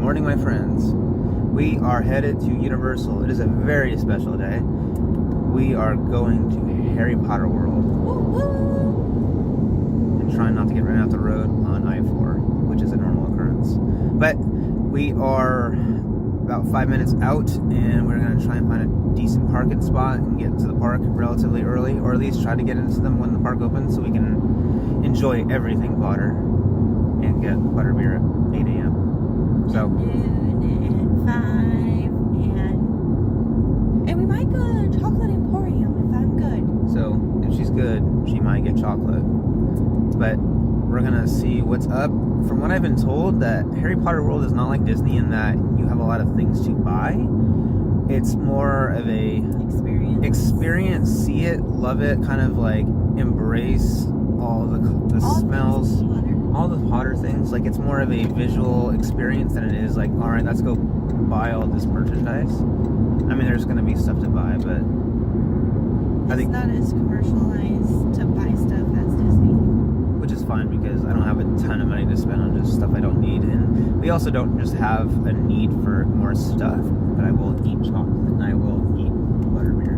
morning, my friends. We are headed to Universal. It is a very special day. We are going to Harry Potter World. And trying not to get run off the road on I-4, which is a normal occurrence. But we are about 5 minutes out, and we're going to try and find a decent parking spot and get to the park relatively early, or at least try to get into them when the park opens so we can enjoy everything Potter and get butterbeer at 8 a.m. So, and 5, and we might go to the Chocolate Emporium if I'm good. So, if she's good, she might get chocolate. But we're gonna see what's up. From what I've been told, that Harry Potter World is not like Disney in that you have a lot of things to buy. It's more of a experience, see it, love it, kind of like embrace all the smells, all the Potter things. Like, it's more of a visual experience than it is like, all right, let's go buy all this merchandise. I mean, there's going to be stuff to buy, but I think it's not as commercialized to buy stuff as Disney. Which is fine, because I don't have a ton of money to spend on just stuff I don't need. And we also don't just have a need for more stuff, but I will eat chocolate and I will eat butterbeer.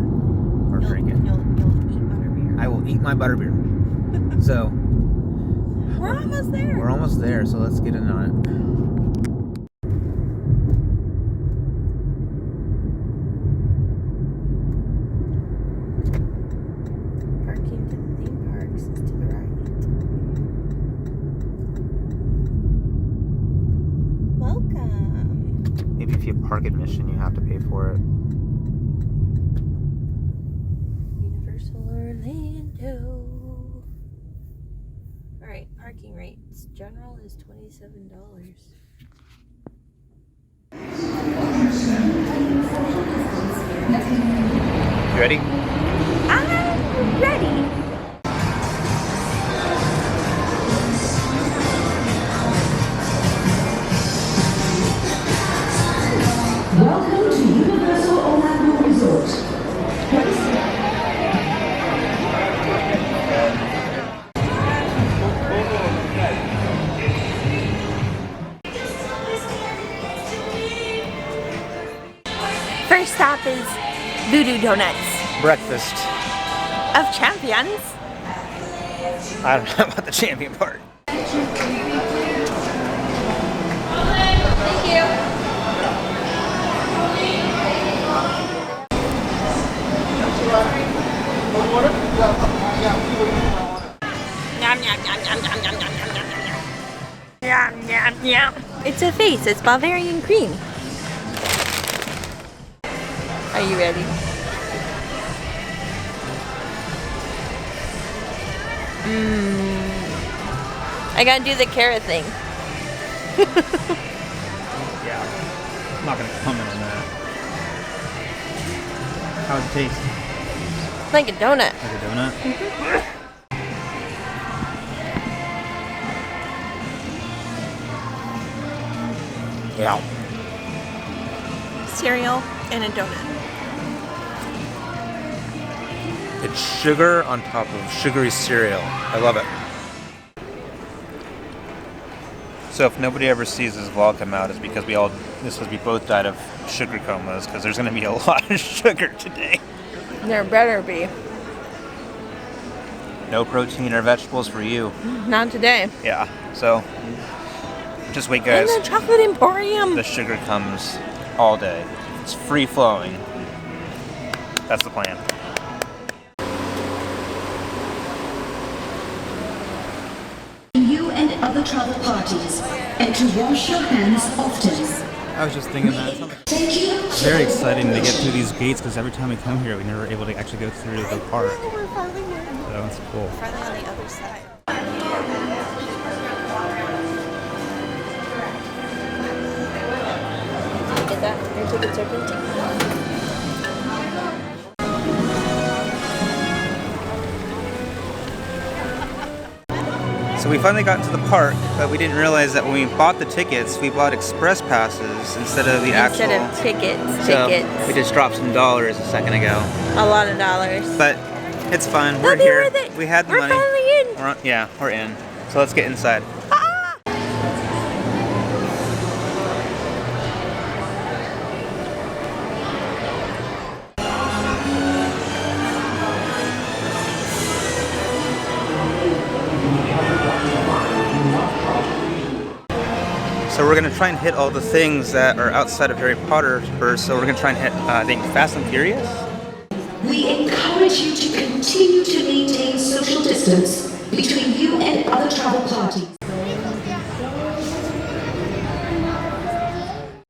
Or drink it. You'll eat butterbeer. I will eat my butterbeer. So, we're almost there. We're almost there, so let's get in on it. Parking to the theme parks is to the right. Welcome. Maybe if you have park admission, you have to pay for it. Universal Orlando. Alright, parking rates. General is $27. You ready? I'm ready. Welcome to Universal Orlando Resort. First stop is Voodoo Donuts Breakfast. of Champions. I don't know about the champion part. Thank you. Yum, yum, yum, yum, yum, yum, yum, yum, yum, yum. Yum, yum, yum. It's a face. It's Bavarian cream. Are you ready? I gotta do the carrot thing. Yeah. I'm not going to comment on that. How's it taste? Like a donut. Like a donut? Yeah. Cereal and a donut. It's sugar on top of sugary cereal. I love it. So if nobody ever sees this vlog come out, it's because we both died of sugar comas, because there's going to be a lot of sugar today. There better be. No protein or vegetables for you. Not today. Yeah. So just wait, guys. And the Chocolate Emporium. The sugar comes all day. It's free flowing. That's the plan. You and other travel parties, and to wash your hands often. I was just thinking that. Thank you. It's very exciting to get through these gates, because every time we come here, we're never able to actually go through the park. We're finally here. So that's cool. Finally on the other side. Did that? Your tickets are printing. So we finally got to the park, but we didn't realize that when we bought the tickets, we bought express passes instead of the actual. Instead of tickets. So we just dropped some dollars a second ago. A lot of dollars. But it's fine. They'll We're be here. worth it. We had the We're money. finally in. We're in. So let's get inside. So we're gonna try and hit all the things that are outside of Harry Potter first. So we're gonna try and hit, I think, Fast and Furious. We encourage you to continue to maintain social distance between you and other travel parties.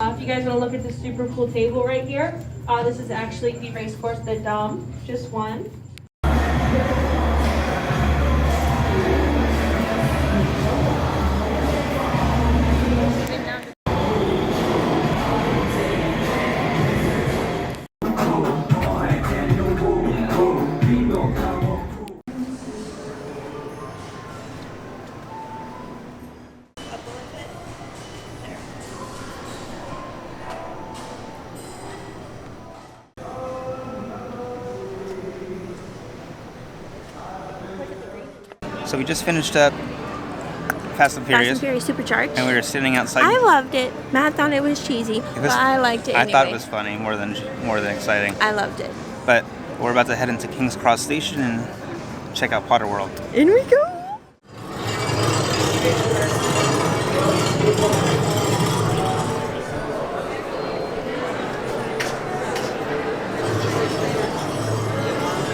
If you guys want to look at this super cool table right here, this is actually the race course that Dom just won. So we just finished up Fast and Furious. Fast and Furious Supercharged. And we were sitting outside. I loved it. Matt thought it was cheesy, but I liked it anyway. I thought it was funny more than exciting. I loved it. But we're about to head into King's Cross Station and check out Potter World. In we go.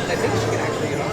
I think she can actually get on.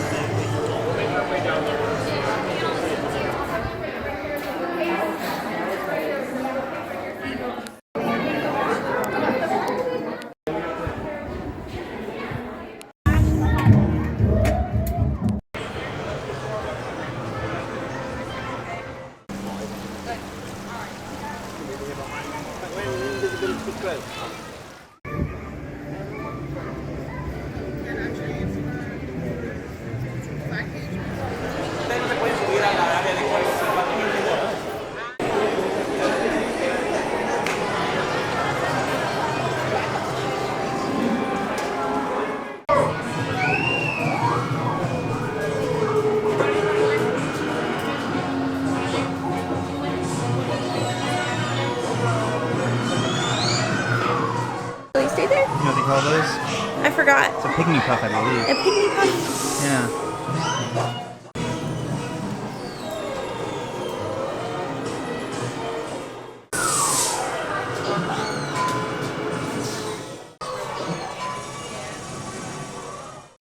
Will you stay there? You know what they call those? I forgot. It's a pygmy puff, I believe. A pygmy puff. Yeah.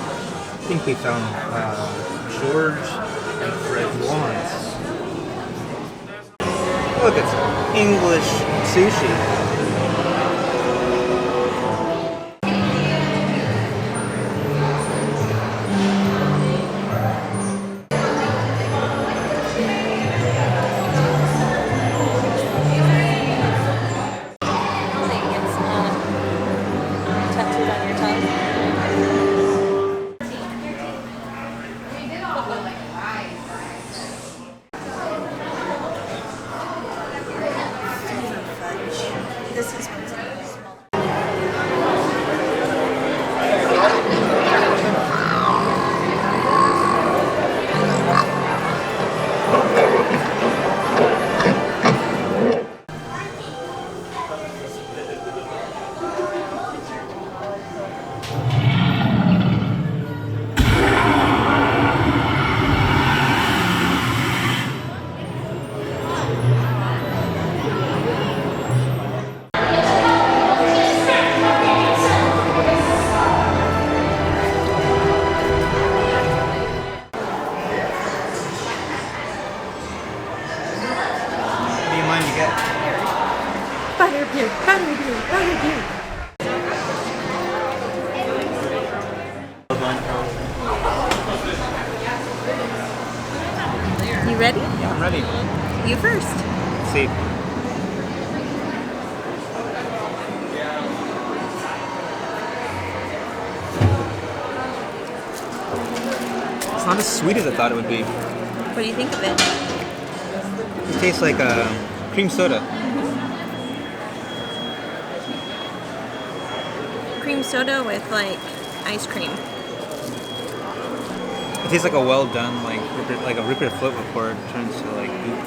I think we found George and Fred Lawrence. Look, it's English sushi. Tattooed on your tongue. This is one small. What do you mind to get? Butterbeer, butterbeer, butterbeer. You ready? Yeah, I'm ready. You first. Let's see. It's not as sweet as I thought it would be. What do you think of it? It tastes like cream soda. Cream soda with like ice cream. It tastes like a well done, like a Rupert float before it turns to like goop.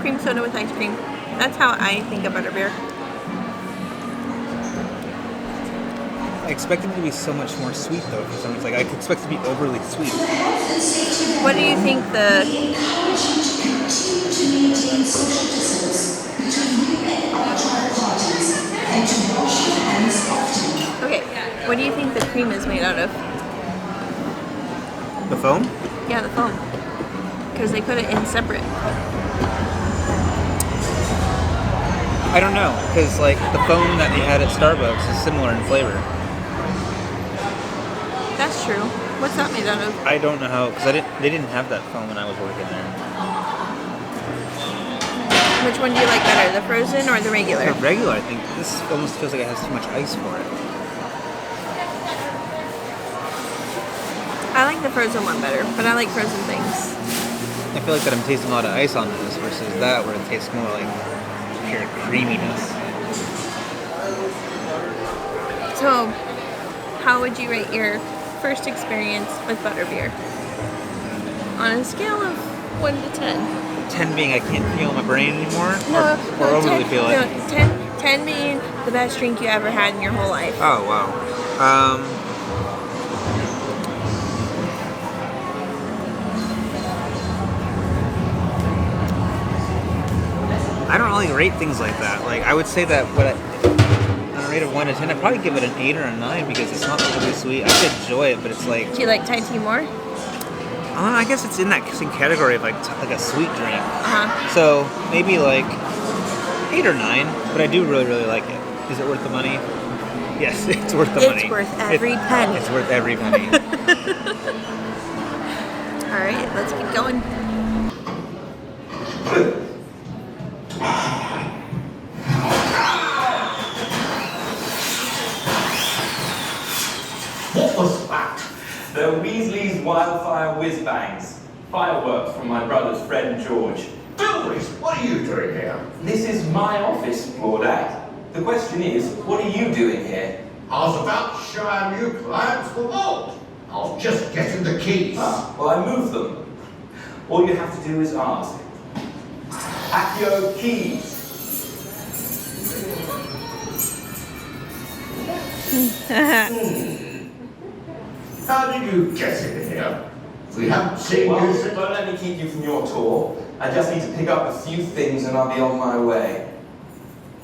Cream soda with ice cream. That's how I think of butterbeer. I expected it to be so much more sweet though. For some reason, like I expect it to be overly sweet. What do you think the We encourage you to continue to maintain social distance between you and other travel parties and to wash your hands often. okay? What do you think the cream is made out of? The foam? Yeah, the foam. Because they put it in separate. I don't know, because like the foam that they had at Starbucks is similar in flavor. That's true. What's that made out of? I don't know how, because they didn't have that foam when I was working there. Which one do you like better, the frozen or the regular? The regular, I think this almost feels like it has too much ice for it. I like the frozen one better, but I like frozen things. I feel like that I'm tasting a lot of ice on this versus that where it tastes more like pure creaminess. So, how would you rate your first experience with butterbeer? On a scale of 1 to 10. 10 being I can't feel my brain anymore, or 10, overly feel it. No, 10 being the best drink you ever had in your whole life. Oh wow. I don't really rate things like that. Like I would say that on a rate of 1 to 10, I'd probably give it an 8 or a 9 because it's not really sweet. I could enjoy it, but it's like Do you like Thai tea more? I guess it's in that same category of like a sweet drink. Uh-huh. So maybe like 8 or 9, but I do really like it. Is it worth the money? Yes, it's worth the money. It's worth every penny. It's worth every penny. All right, let's keep going. What was that? The Weasley's Wildfire Whiz-Bangs. Fireworks from my brother's friend George. Bilbris, what are you doing here? This is my office, Lord Act. The question is, what are you doing here? I was about to show our new clients the vault. I was just getting the keys. Well, I moved them. All you have to do is ask. Accio Keys. How did you get in here? We haven't seen Well, you since... don't let me keep you from your tour. I just need to pick up a few things and I'll be on my way.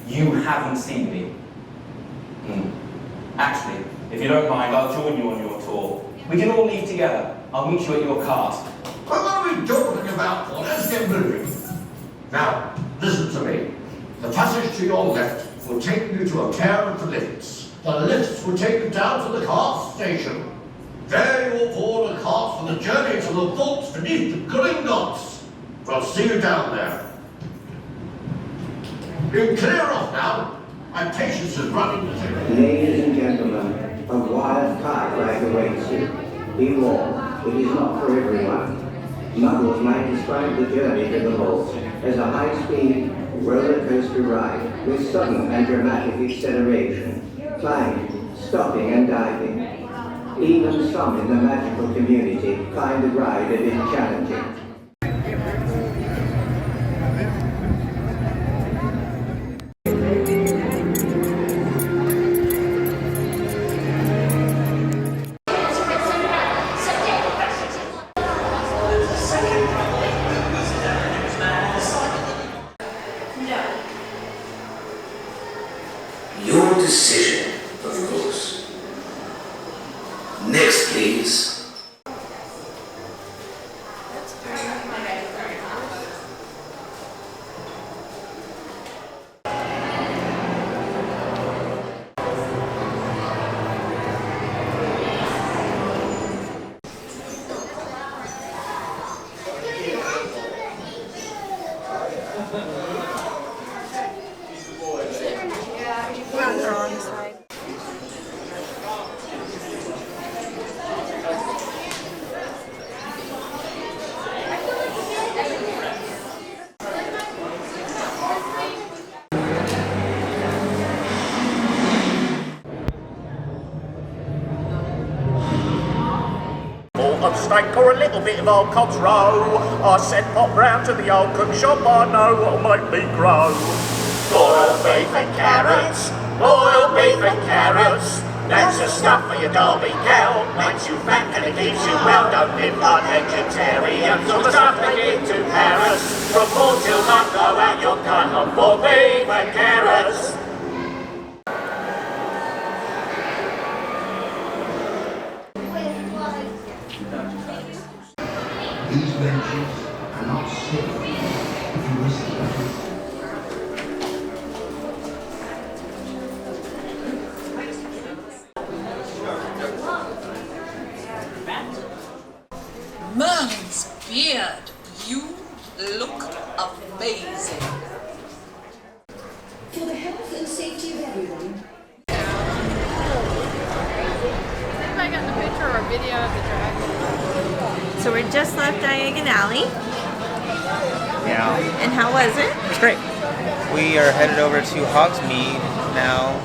You haven't seen me. Actually, if you don't mind, I'll join you on your tour. We can all leave together. I'll meet you at your cart. Well, what are we talking about for? Let's get moving. Now, listen to me. The passage to your left will take you to a pair of the lifts. The lifts will take you down to the cart station. There you will board a cart for the journey to the vaults beneath the Gringotts. We'll see you down there. You can clear off now. My patience is running thin. Ladies and gentlemen, a wild car ride awaits you. Be warned, it is not for everyone. Muggles might describe the journey to the vault as a high-speed roller coaster ride with sudden and dramatic acceleration, climbing, stopping and diving. Even some in the magical community find the ride a bit challenging. Your decision, of course. Next, please. We're on the wrong side. Of steak or a little bit of old cod's roe. I said pop round to the old cook shop, I know what'll make me grow. Boiled beef and carrots, boiled beef and carrots, That's the stuff for your Derby cow. Makes you fat and it keeps you well. Don't live like vegetarians. All the stuff they give to Paris. From morn till night, go out your kind of for vegan carers. These benches are not safe if you miss them. Merlin's beard, you look amazing. For the health and safety of everyone, I got the picture or video of the dragon. So we're just left Diagon Alley. Yeah. And how was it? It's great. We are headed over to Hogsmeade now.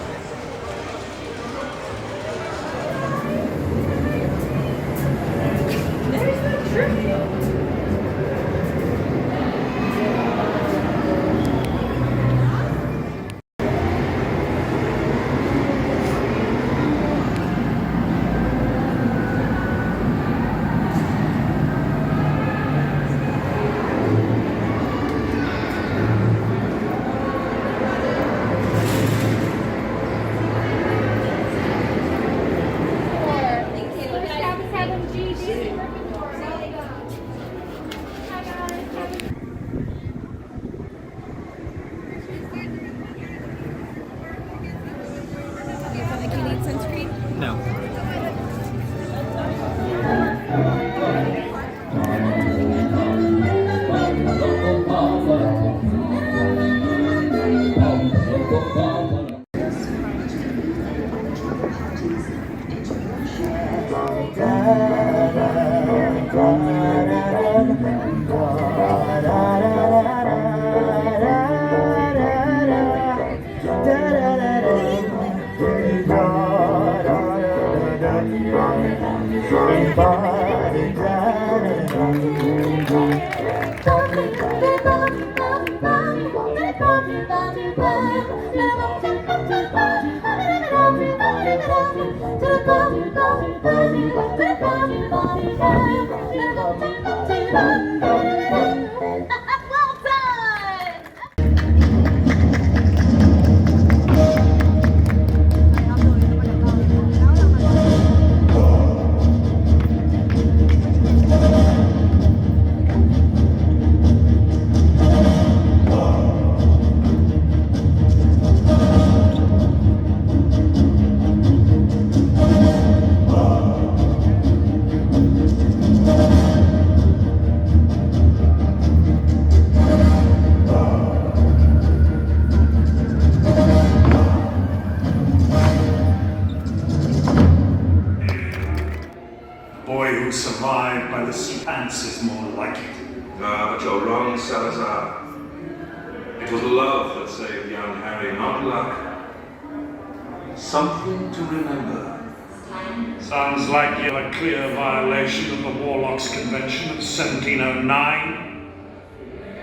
You feel like you need sunscreen? No. Boy who survived by the Spans is more like it. Ah, but you're wrong, Salazar. It was love that saved young Harry, not luck. Something to remember. Sounds like you're a clear violation of the Warlocks Convention of 1709.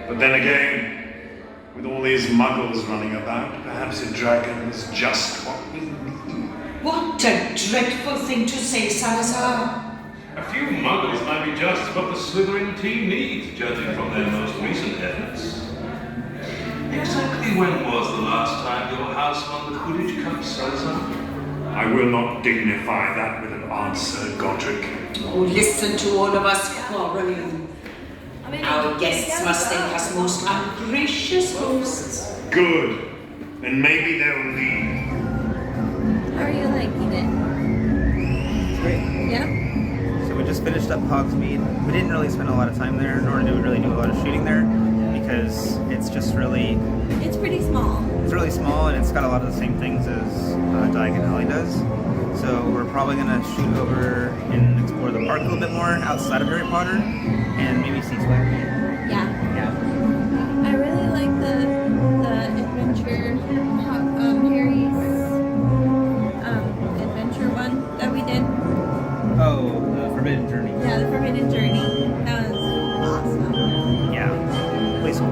But then again, with all these muggles running about, perhaps a dragon is just what we need. What a dreadful thing to say, Salazar. A few muggles might be just what the Slytherin team needs, judging from their most recent efforts. Exactly when was the last time your house won the Quidditch Cup, Salazar? I will not dignify that with an answer, Godric. Oh, listen to all of us quarreling. Our guests must think us most ungracious hosts. Good. Then maybe they'll leave. How are you liking it? Great. Yeah? So we just finished up Hogsmeade. We didn't really spend a lot of time there, nor did we really do a lot of shooting there, because it's just really... It's pretty small. It's really small, and it's got a lot of the same things as Diagon Alley does. So we're probably going to shoot over and explore the park a little bit more outside of Harry Potter, and maybe see Swagger. Yeah. Yeah. I really like the adventure, Harry's adventure one that we did. Oh, the Forbidden Journey. Yeah, the Forbidden Journey. That was awesome. Yeah. Place cool.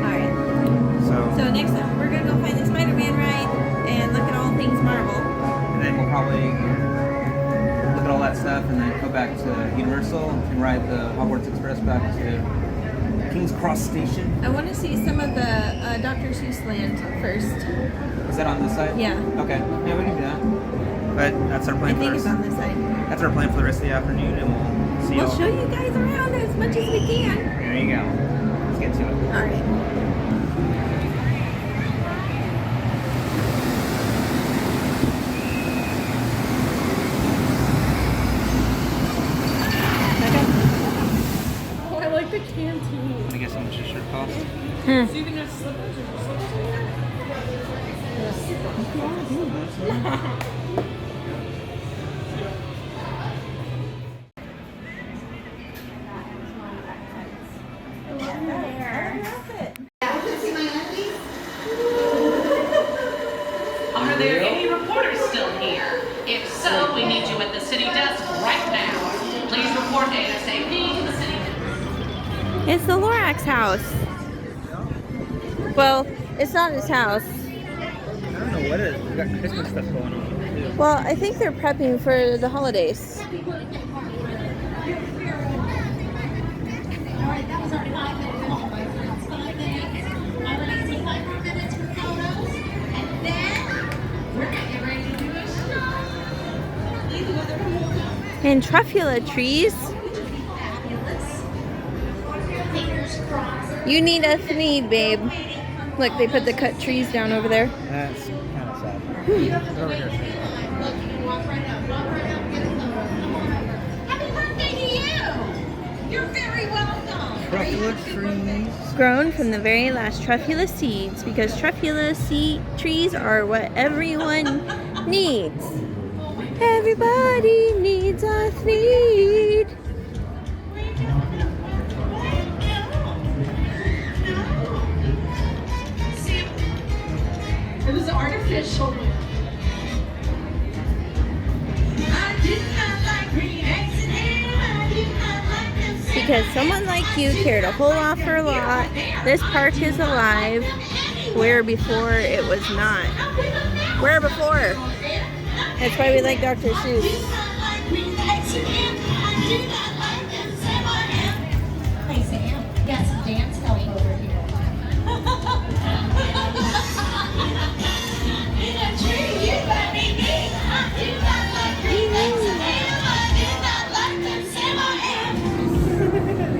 Alright. So next time we're gonna we'll probably look at all that stuff and then go back to Universal and ride the Hogwarts Express back to King's Cross Station. I want to see some of the Dr. Seuss land first. Is that on this side? Yeah. Okay. Yeah, we can do that. But that's our plan I think for it's on this side. That's our plan for the rest of the afternoon, and we'll see you. We'll show you guys around as much as we can. There you go. Let's get to it. All right. Oh, I like the canteen. Want to guess how much this shirt costs? So you can have slippers or slippers? Are there any reporters still here? If so, we need you at the city desk right now. Please report ASAP to the city desk. It's the Lorax house. Well, it's not his house. I don't know what it is. We got Christmas stuff going on. Well, I think they're prepping for the holidays. And truffula trees. You need a need, babe. Look, they put the cut trees down over there. That's kind of sad. Over here. Happy birthday to you! You're very welcome. Truffula trees. Grown from the very last truffula seeds, because truffula trees are what everyone needs. Everybody needs a need. It was artificial. Because someone like you cared a whole awful lot. This park is alive, where before it was not. Where before? That's why we like Dr. Seuss. Hey Sam, we got some dance going over here. In a tree, you let me be. I do not like green eggs and ham. I do not like them, Sam, I am.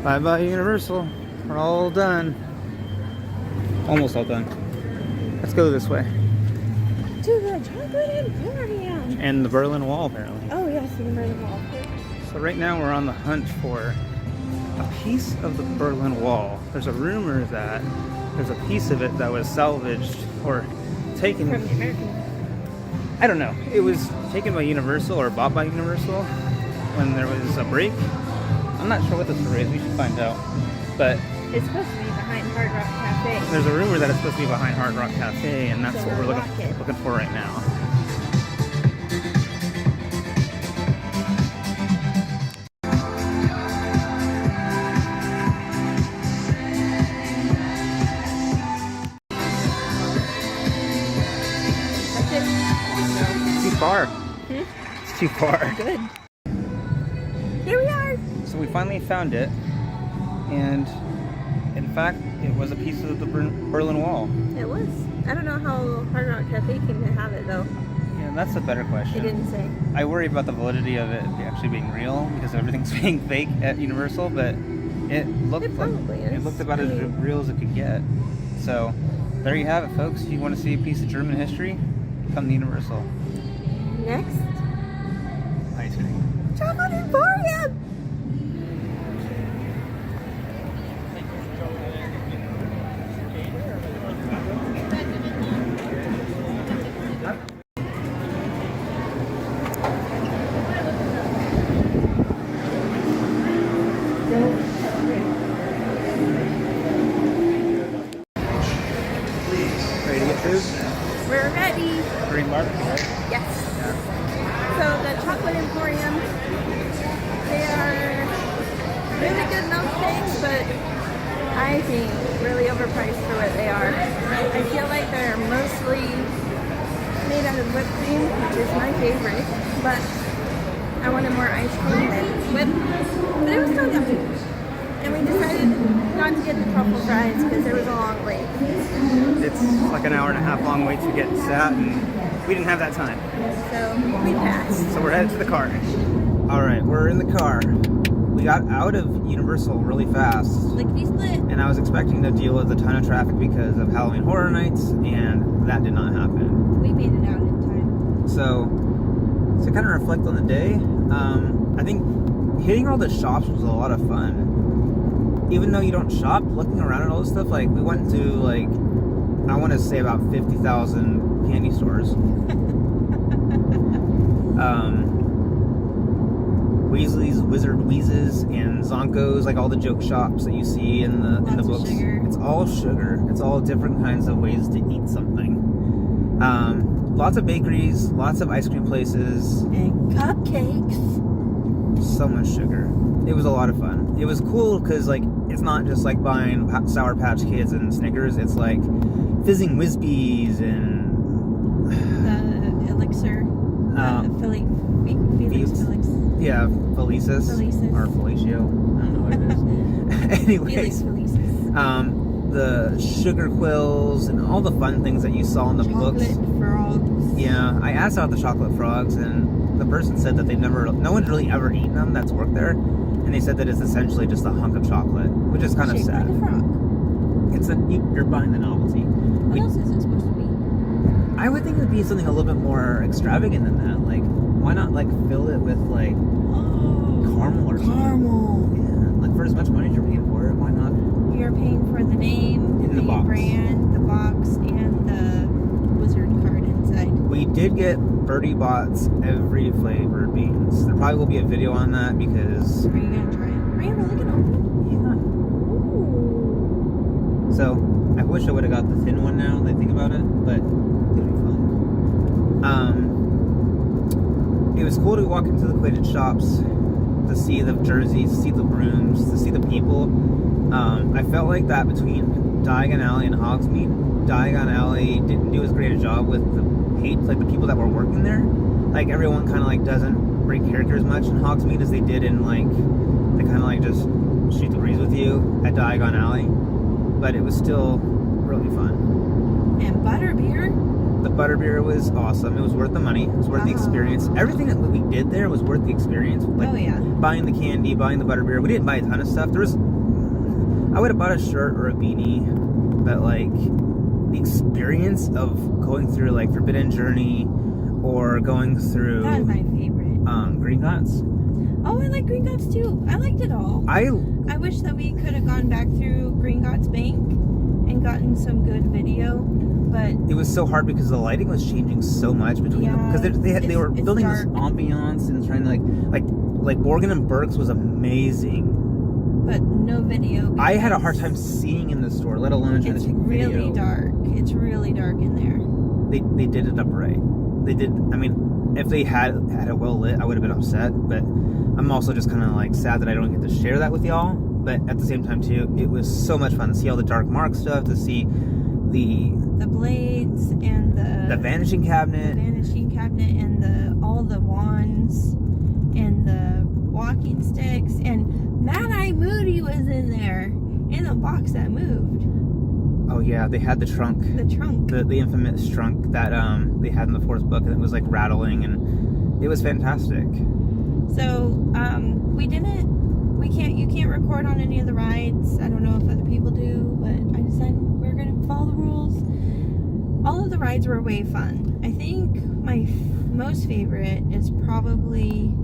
Bye-bye, Universal. We're all done. Almost all done. Let's go this way. To the Chocolate Emporium. And the Berlin Wall, apparently. Oh, yes, the Berlin Wall. So right now we're on the hunt for a piece of the Berlin Wall. There's a rumor that there's a piece of it that was salvaged or taken From the American. I don't know. It was taken by Universal or bought by Universal when there was a break. I'm not sure what the story is. We should find out. But It's supposed to be behind Hard Rock Cafe. there's a rumor that it's supposed to be behind Hard Rock Cafe, and that's So what we're we'll walk it. looking for right now. That's it. Too far. It's too far. Good. Here we are. So we finally found it, and in fact, it was a piece of the Berlin Wall. It was. I don't know how Hard Rock Cafe came to have it though. Yeah, that's a better question. It didn't say. I worry about the validity of it actually being real because everything's being fake at Universal, but it looked It probably is. it looked about I as mean- real as it could get. So there you have it, folks. You want to see a piece of German history? Come to Universal. Next, Ice cream. Chocolate Emporium. Ready to get food? We're ready. Green barbecue, right? Yes. So the Chocolate Emporium, they are really good milkshakes, but I think really overpriced for what they are. I feel like they're mostly made out of whipped cream, which is my favorite, but I wanted more ice cream than whipped, but it was still yummy. And we decided not to get the truffle fries because there was a long wait. It's like an hour and a half long wait to get sat, and we didn't have that time. So we passed. So we're headed to the car. All right, we're in the car. We got out of Universal really fast. Lickety split. And I was expecting to deal with a ton of traffic because of Halloween Horror Nights, and that did not happen. We made it out in time. So to kind of reflect on the day, I think hitting all the shops was a lot of fun. Even though you don't shop, looking around at all this stuff, like we went to like, I want to say about 50,000 candy stores. Weasley's, Wizard Wheezes, and Zonko's, like all the joke shops that you see in the books. Sugar. It's all sugar. It's all different kinds of ways to eat something. Lots of bakeries, lots of ice cream places, and cupcakes. So much sugar. It was a lot of fun. It was cool because like it's not just like buying Sour Patch Kids and Snickers. It's like fizzing Whizbees and the elixir. Felix. Yeah, Felicis. Or Felicio. I don't know what it is. Anyways. Felix Felicis. The sugar quills and all the fun things that you saw in the books. Chocolate frogs. Yeah, I asked about the chocolate frogs, and the person said that no one's really ever eaten them that's worked there, and they said that it's essentially just a hunk of chocolate, which is kind of sad. Like a frog. You're buying the novelty. What else is it supposed to be? I would think it would be something a little bit more extravagant than that. Like, why not like fill it with like caramel or something? Caramel. Yeah, like for as much money as you're paying for it, why not? You're paying for the name, the box. brand, the box, and the wizard card inside. We did get Birdie Bot's every flavored beans. There probably will be a video on that because. Are you gonna try it? Are you really gonna open it? Yeah. So I wish I would have got the thin one now that I think about it, but it'll be fun. It was cool to walk into the Quidditch shops, to see the jerseys, to see the brooms, to see the people. I felt like that between Diagon Alley and Hogsmeade. Diagon Alley didn't do as great a job with the the people that were working there. Like everyone kind of like doesn't break character as much in Hogsmeade as they did in like, they kind of like just shoot the breeze with you at Diagon Alley. But it was still really fun. And butterbeer. The butterbeer was awesome. It was worth the money. It was worth the experience. Everything that we did there was worth the experience. Like buying the candy, buying the butterbeer. We didn't buy a ton of stuff. I would have bought a shirt or a beanie, but like the experience of going through like Forbidden Journey or going through that was my favorite. Gringotts. Oh, I like Gringotts too. I liked it all. I wish that we could have gone back through Gringotts Bank and gotten some good video, but it was so hard because the lighting was changing so much between them because they were building dark. This ambiance and trying to like Borgin and Burke's was amazing. But no video. I had a hard time seeing in the store, let alone trying to take video. It's really dark. It's really dark in there. They did it up right. They did. I mean, if they had it well lit, I would have been upset. But I'm also just kind of like sad that I don't get to share that with y'all. But at the same time too, it was so much fun to see all the Dark Mark stuff, to see the blades and the vanishing cabinet, and all the wands and the walking sticks, and Mad Eye Moody was in there in the box that moved. Oh yeah, they had the trunk, the infamous trunk that they had in the fourth book, and it was like rattling, and it was fantastic. So you can't record on any of the rides. I don't know if other people do, but I decided we're gonna follow the rules. All of the rides were way fun. I think my most favorite is probably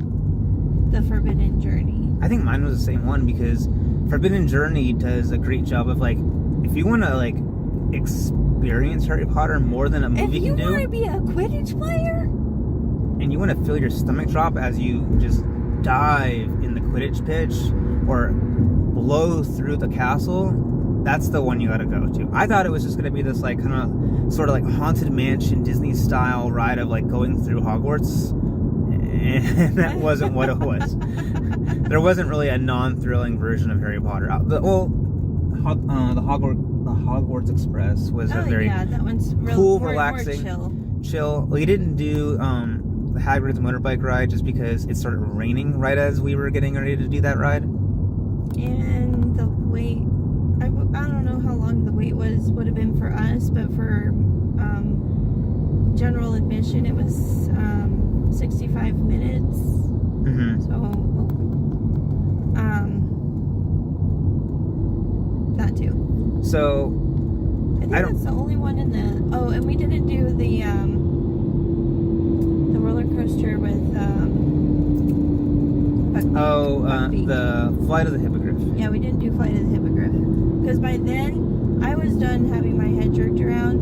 the Forbidden Journey. I think mine was the same one because Forbidden Journey does a great job of like, if you want to like experience Harry Potter more than a movie can do. If you want to be a Quidditch player and you want to feel your stomach drop as you just dive in the Quidditch pitch or blow through the castle, That's the one you gotta go to. I thought it was just gonna be this like kind of sort of like haunted mansion Disney style ride of like going through Hogwarts, and that wasn't what it was. There wasn't really a non-thrilling version of Harry Potter. The Hogwarts Express was a very that one's cool, more relaxing, chill. We didn't do the Hagrid's motorbike ride just because it started raining right as we were getting ready to do that ride. And the wait, I don't know how long the wait would have been for us, but for general admission, it was 65 minutes. Mm-hmm. So, that too. So, I think that's the only one in the. Oh, and we didn't do the roller coaster with. The Flight of the Hippogriff. Yeah, we didn't do Flight of the Hippogriff because by then I was done having my head jerked around,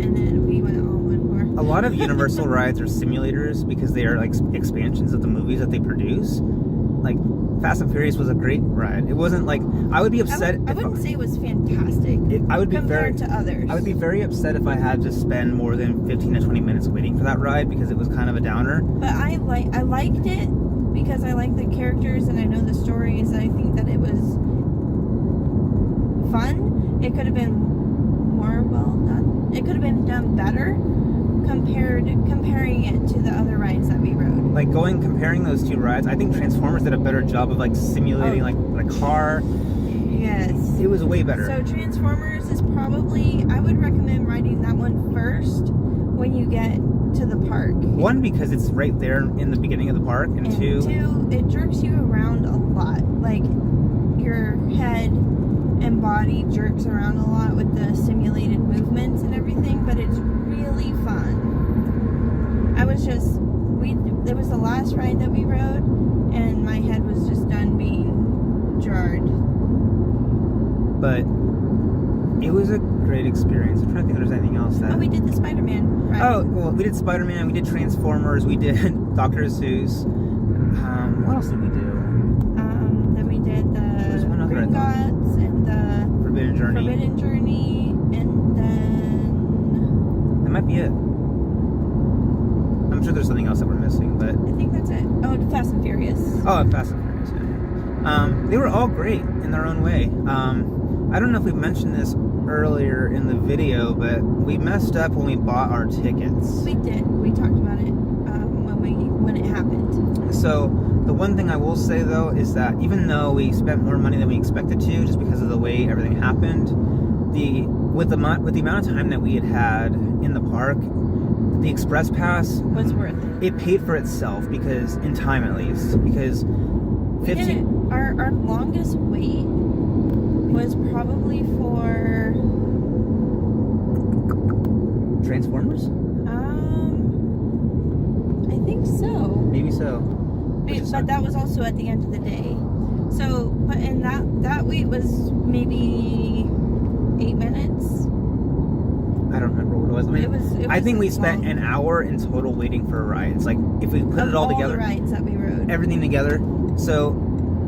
and then we went on one more. A lot of Universal rides are simulators because they are like expansions of the movies that they produce. Like Fast and Furious was a great ride. It wasn't like I would be upset. I wouldn't say it was fantastic. I would be compared to others. I would be very upset if I had to spend more than 15 to 20 minutes waiting for that ride because it was kind of a downer. But I liked it because I like the characters and I know the stories. And I think that it was fun. It could have been more well done. It could have been done better comparing it to the other rides that we rode. Like comparing those two rides, I think Transformers did a better job of like simulating like a car. Yes. It was way better. So Transformers is probably, I would recommend riding that one first when you get to the park. One, because it's right there in the beginning of the park, and two, it jerks you around a lot. Like your head and body jerks around a lot with the simulated movements and everything, but it's really fun. It was the last ride that we rode, and my head was just done being jarred. But it was a great experience. I'm trying to think if there's anything else that... Oh, we did the Spider-Man ride. Oh, well, we did Spider-Man, we did Transformers, we did Dr. Seuss. What else did we do? Then we did the Gringotts and the Forbidden Journey, and then... That might be it. I'm sure there's something else that we're missing, but... I think that's it. Oh, Fast and Furious. Oh, Fast and Furious, yeah. They were all great in their own way. I don't know if we mentioned this earlier in the video, but we messed up when we bought our tickets. We did. We talked about it when it happened. So, the one thing I will say, though, is that even though we spent more money than we expected to, just because of the way everything happened, with the amount of time that we had in the park, the Express Pass was worth it. It paid for itself, because in time at least, because 15... Our longest wait was probably for Transformers? I think so. Maybe so. But that was also at the end of the day. So, but and that wait was maybe 8 minutes. I don't remember what it was. I mean, I think we spent an hour in total waiting for a ride. It's like if we put it all together, the rides that we rode, everything together. So,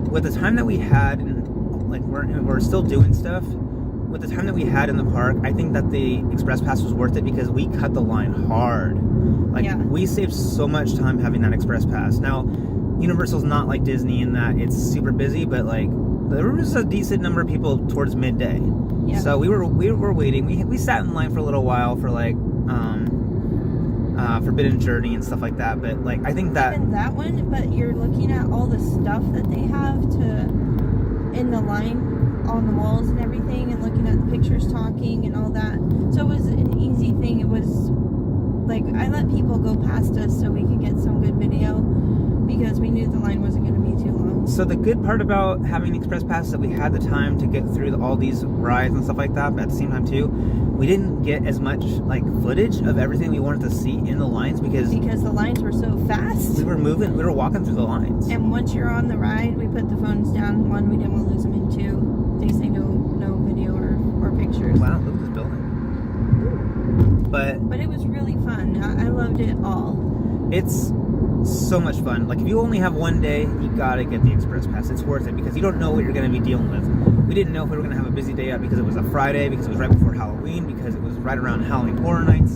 with the time that we had, and like we're still doing stuff. With the time that we had in the park, I think that the Express Pass was worth it because we cut the line hard. Like we saved so much time having that Express Pass. Now, Universal's not like Disney in that it's super busy, but like there was a decent number of people towards midday. Yeah. So we were waiting. We sat in line for a little while for like Forbidden Journey and stuff like that. But like I think that even that one, but you're looking at all the stuff that they have in the line on the walls and everything, and looking at the pictures, talking and all that. So it was an easy thing. It was like I let people go past us so we could get some good video because we knew the line wasn't going to be too long. So the good part about having the Express Pass is that we had the time to get through all these rides and stuff like that, but at the same time too, we didn't get as much like footage of everything we wanted to see in the lines because the lines were so fast. We were walking through the lines. And once you're on the ride, we put the phones down. One, we didn't want to lose them, and two, they say no video or pictures. Wow, look at this building. But it was really fun. I loved it all. It's so much fun. Like if you only have one day, you gotta get the Express Pass. It's worth it because you don't know what you're gonna be dealing with. We didn't know if we were going to have a busy day up because it was a Friday, because it was right before Halloween, because it was right around Halloween Horror Nights.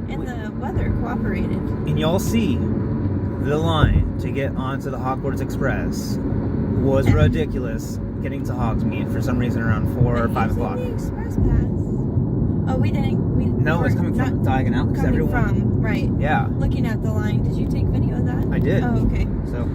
And the weather cooperated. And y'all see, the line to get onto the Hogwarts Express was ridiculous getting to Hogsmeade for some reason around 4 or 5 o'clock. The Express Pass. Oh, we didn't. No, it's coming from Diagon Out. Coming from, right. Yeah. Looking at the line. Did you take video of that? I did. Oh, okay. So,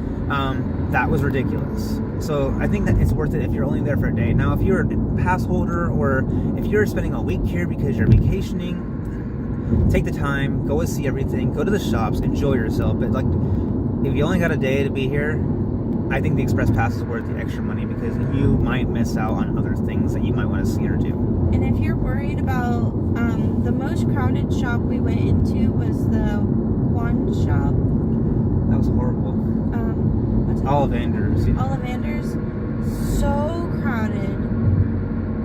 that was ridiculous. So, I think that it's worth it if you're only there for a day. Now, if you're a pass holder or if you're spending a week here because you're vacationing, take the time, go and see everything, go to the shops, enjoy yourself. But, like, if you only got a day to be here, I think the Express Pass is worth the extra money because you might miss out on other things that you might want to see or do. And if you're worried about the most crowded shop we went into was the wand shop. That was horrible. What's it? Ollivanders. Ollivanders. So crowded.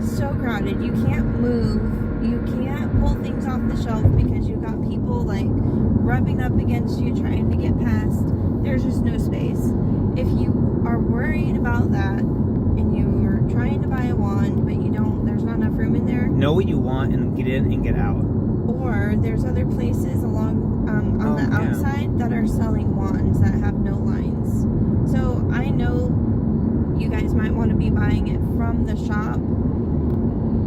So crowded. You can't move. You can't pull things off the shelf because you've got people like rubbing up against you trying to get past. There's just no space. If you are worried about that and you're trying to buy a wand but you don't, there's not enough room in there. Know what you want and get in and get out. Or there's other places along on the outside that are selling wands that have no lines. So I know you guys might want to be buying it from the shop.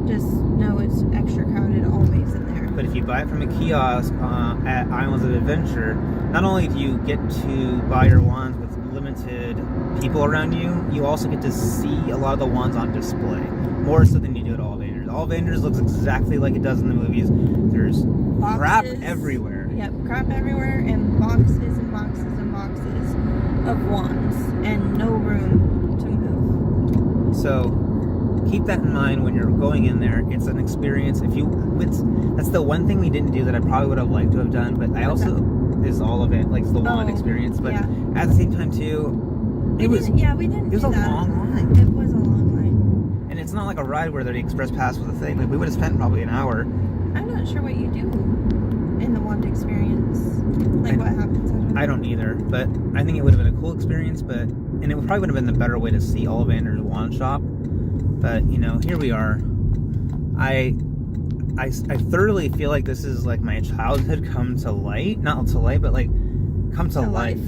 Just know it's extra crowded always in there. But if you buy it from a kiosk at Islands of Adventure, not only do you get to buy your wands with limited people around you, you also get to see a lot of the wands on display. More so than you do at Ollivanders. Ollivanders looks exactly like it does in the movies. There's Boxes, crap everywhere. Yep, crap everywhere and boxes and boxes and boxes of wands and no room to move. So keep that in mind when you're going in there. It's an experience. That's the one thing we didn't do that I probably would have liked to have done, but I also is all of it, like the wand experience. But at the same time too, it was a long line. It was a long line. And it's not like a ride where the Express Pass was a thing. Like we would have spent probably an hour. I'm not sure what you do in the wand experience. Like what happens? I don't either, but I think it would have been a cool experience. And it probably would have been the better way to see Ollivander's wand shop. But you know, here we are. I thoroughly feel like this is like my childhood come to light, not to light, but like come to life.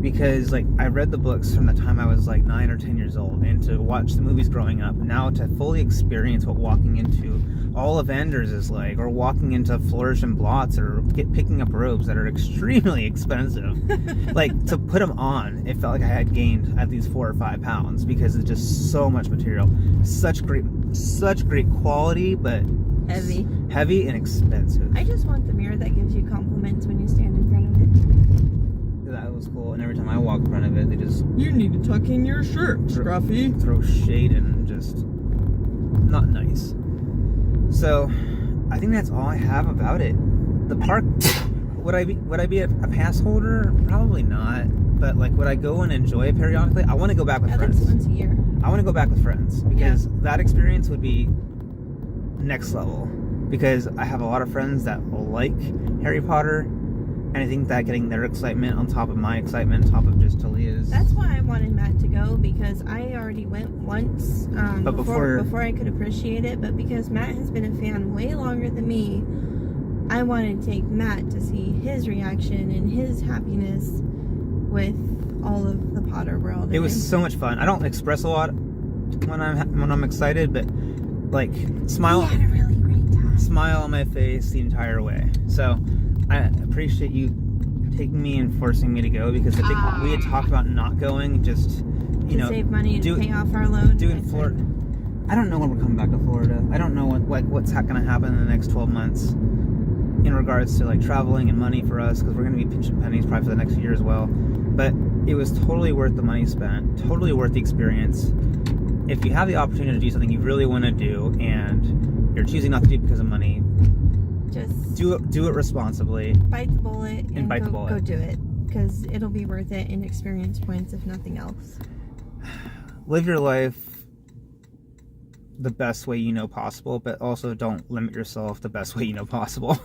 Because like I read the books from the time I was like 9 or 10 years old, and to watch the movies growing up, now to fully experience what walking into Ollivanders is like, or walking into Flourish and Blots, or picking up robes that are extremely expensive. Like to put them on, it felt like I had gained at least 4 or 5 pounds because it's just so much material, such great quality, but heavy and expensive. I just want the mirror that gives you compliments when you stand in front of it. That was cool, and every time I walk in front of it, they just... You need to tuck in your shirt, Scruffy. Throw shade and just... not nice. So, I think that's all I have about it. The park... Would I be a pass holder? Probably not. But, like, would I go and enjoy it periodically? I want to go back with friends. Once a year. I want to go back with friends, because that experience would be next level. Because I have a lot of friends that like Harry Potter, and I think that getting their excitement on top of my excitement, on top of just Talia's. That's why I wanted Matt to go, because I already went once but before I could appreciate it. But because Matt has been a fan way longer than me, I wanted to take Matt to see his reaction and his happiness with all of the Potter world. It was so much fun. I don't express a lot when I'm excited, but like smile. We had a really great time. Smile on my face the entire way. So I appreciate you taking me and forcing me to go, because I think we had talked about not going, just to save money to pay off our loan. Doing Florida. I don't know when we're coming back to Florida. I don't know what's going to happen in the next 12 months in regards to like traveling and money for us, because we're going to be pinching pennies probably for the next year as well. But it was totally worth the money spent, totally worth the experience. If you have the opportunity to do something you really want to do and you're choosing not to do it because of money, just do it responsibly. Bite the bullet and go do it, because it'll be worth it in experience points if nothing else. Live your life the best way you know possible, but also don't limit yourself the best way you know possible.